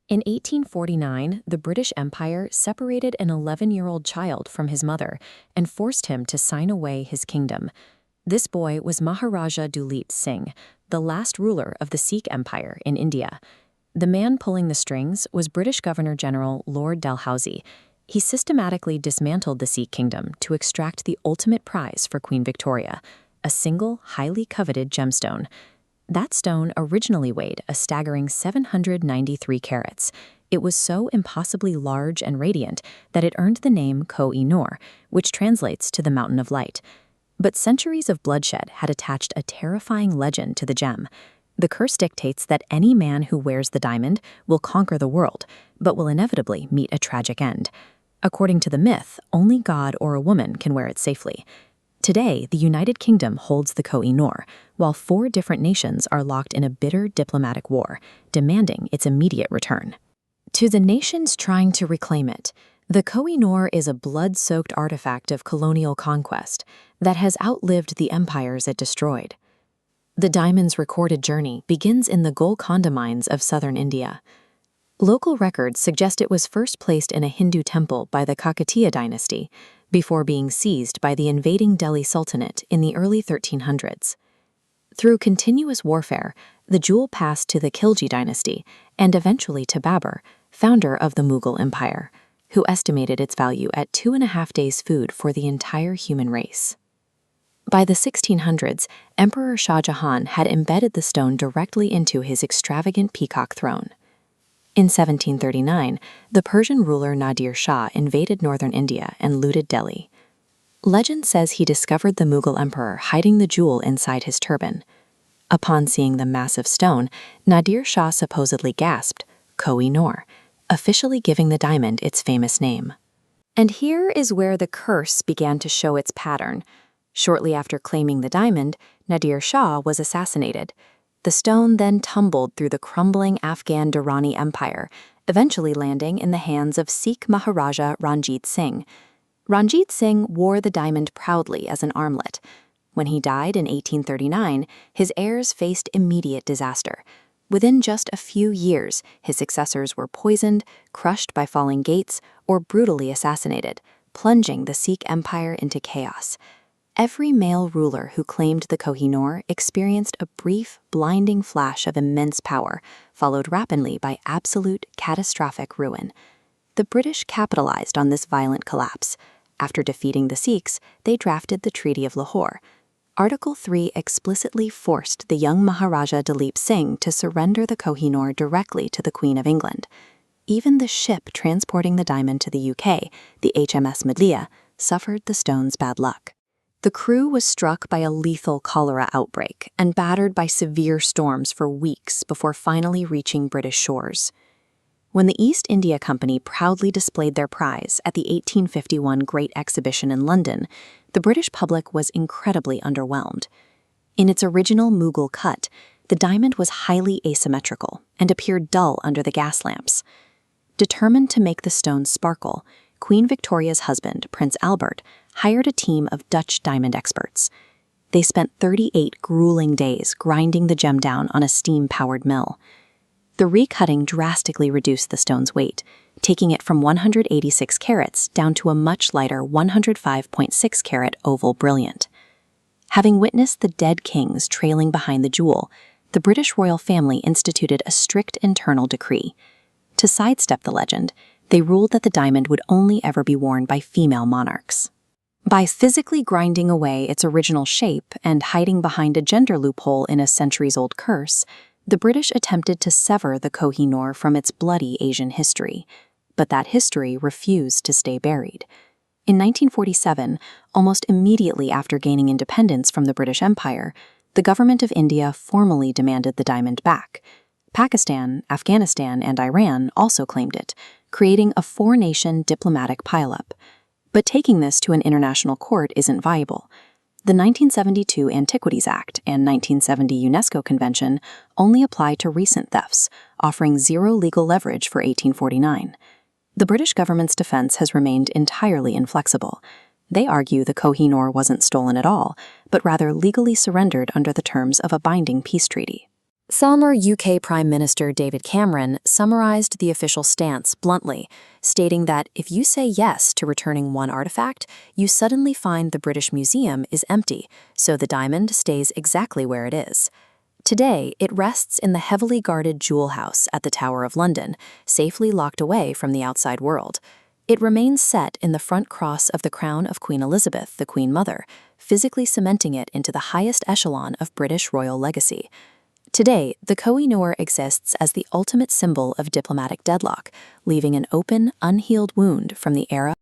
In 1849, the British Empire separated an 11-year-old child from his mother and forced him to sign away his kingdom. This boy was Maharaja Duleep Singh, the last ruler of the Sikh Empire in India. The man pulling the strings was British Governor-General Lord Dalhousie. He systematically dismantled the Sikh kingdom to extract the ultimate prize for Queen Victoria, a single, highly coveted gemstone. That stone originally weighed a staggering 793 carats. It was so impossibly large and radiant that it earned the name Koh-i-Noor, which translates to the Mountain of Light. But centuries of bloodshed had attached a terrifying legend to the gem. The curse dictates that any man who wears the diamond will conquer the world, but will inevitably meet a tragic end. According to the myth, only God or a woman can wear it safely. Today, the United Kingdom holds the Koh-i-Noor, while 4 different nations are locked in a bitter diplomatic war, demanding its immediate return. To the nations trying to reclaim it, the Koh-i-Noor is a blood-soaked artifact of colonial conquest that has outlived the empires it destroyed. The diamond's recorded journey begins in the Golconda mines of southern India. Local records suggest it was first placed in a Hindu temple by the Kakatiya dynasty, before being seized by the invading Delhi Sultanate in the early 1300s. Through continuous warfare, the jewel passed to the Khilji dynasty and eventually to Babur, founder of the Mughal Empire, who estimated its value at 2.5 days' food for the entire human race. By the 1600s, Emperor Shah Jahan had embedded the stone directly into his extravagant peacock throne. In 1739, the Persian ruler Nadir Shah invaded northern India and looted Delhi. Legend says he discovered the Mughal emperor hiding the jewel inside his turban. Upon seeing the massive stone, Nadir Shah supposedly gasped, "Koh-i-Noor," officially giving the diamond its famous name. And here is where the curse began to show its pattern. Shortly after claiming the diamond, Nadir Shah was assassinated. The stone then tumbled through the crumbling Afghan Durrani Empire, eventually landing in the hands of Sikh Maharaja Ranjit Singh. Ranjit Singh wore the diamond proudly as an armlet. When he died in 1839, his heirs faced immediate disaster. Within just a few years, his successors were poisoned, crushed by falling gates, or brutally assassinated, plunging the Sikh Empire into chaos. Every male ruler who claimed the Koh-i-Noor experienced a brief, blinding flash of immense power, followed rapidly by absolute, catastrophic ruin. The British capitalized on this violent collapse. After defeating the Sikhs, they drafted the Treaty of Lahore. Article 3 explicitly forced the young Maharaja Duleep Singh to surrender the Koh-i-Noor directly to the Queen of England. Even the ship transporting the diamond to the UK, the HMS Medlia, suffered the stone's bad luck. The crew was struck by a lethal cholera outbreak and battered by severe storms for weeks before finally reaching British shores. When the East India Company proudly displayed their prize at the 1851 Great Exhibition in London, the British public was incredibly underwhelmed. In its original Mughal cut, the diamond was highly asymmetrical and appeared dull under the gas lamps. Determined to make the stone sparkle, Queen Victoria's husband, Prince Albert, hired a team of Dutch diamond experts. They spent 38 grueling days grinding the gem down on a steam-powered mill. The recutting drastically reduced the stone's weight, taking it from 186 carats down to a much lighter 105.6 carat oval brilliant. Having witnessed the dead kings trailing behind the jewel, the British royal family instituted a strict internal decree. To sidestep the legend, they ruled that the diamond would only ever be worn by female monarchs. By physically grinding away its original shape and hiding behind a gender loophole in a centuries-old curse, the British attempted to sever the Koh-i-Noor from its bloody Asian history. But that history refused to stay buried. In 1947, almost immediately after gaining independence from the British Empire, the government of India formally demanded the diamond back. Pakistan, Afghanistan, and Iran also claimed it, creating a 4-nation diplomatic pileup. But taking this to an international court isn't viable. The 1972 Antiquities Act and 1970 UNESCO Convention only apply to recent thefts, offering zero legal leverage for 1849. The British government's defense has remained entirely inflexible. They argue the Koh-i-Noor wasn't stolen at all, but rather legally surrendered under the terms of a binding peace treaty. Former UK Prime Minister David Cameron summarized the official stance bluntly, stating that if you say yes to returning one artifact, you suddenly find the British Museum is empty, so the diamond stays exactly where it is. Today, it rests in the heavily guarded Jewel House at the Tower of London, safely locked away from the outside world. It remains set in the front cross of the crown of Queen Elizabeth, the Queen Mother, physically cementing it into the highest echelon of British royal legacy. Today, the Koh-i-Noor exists as the ultimate symbol of diplomatic deadlock, leaving an open, unhealed wound from the era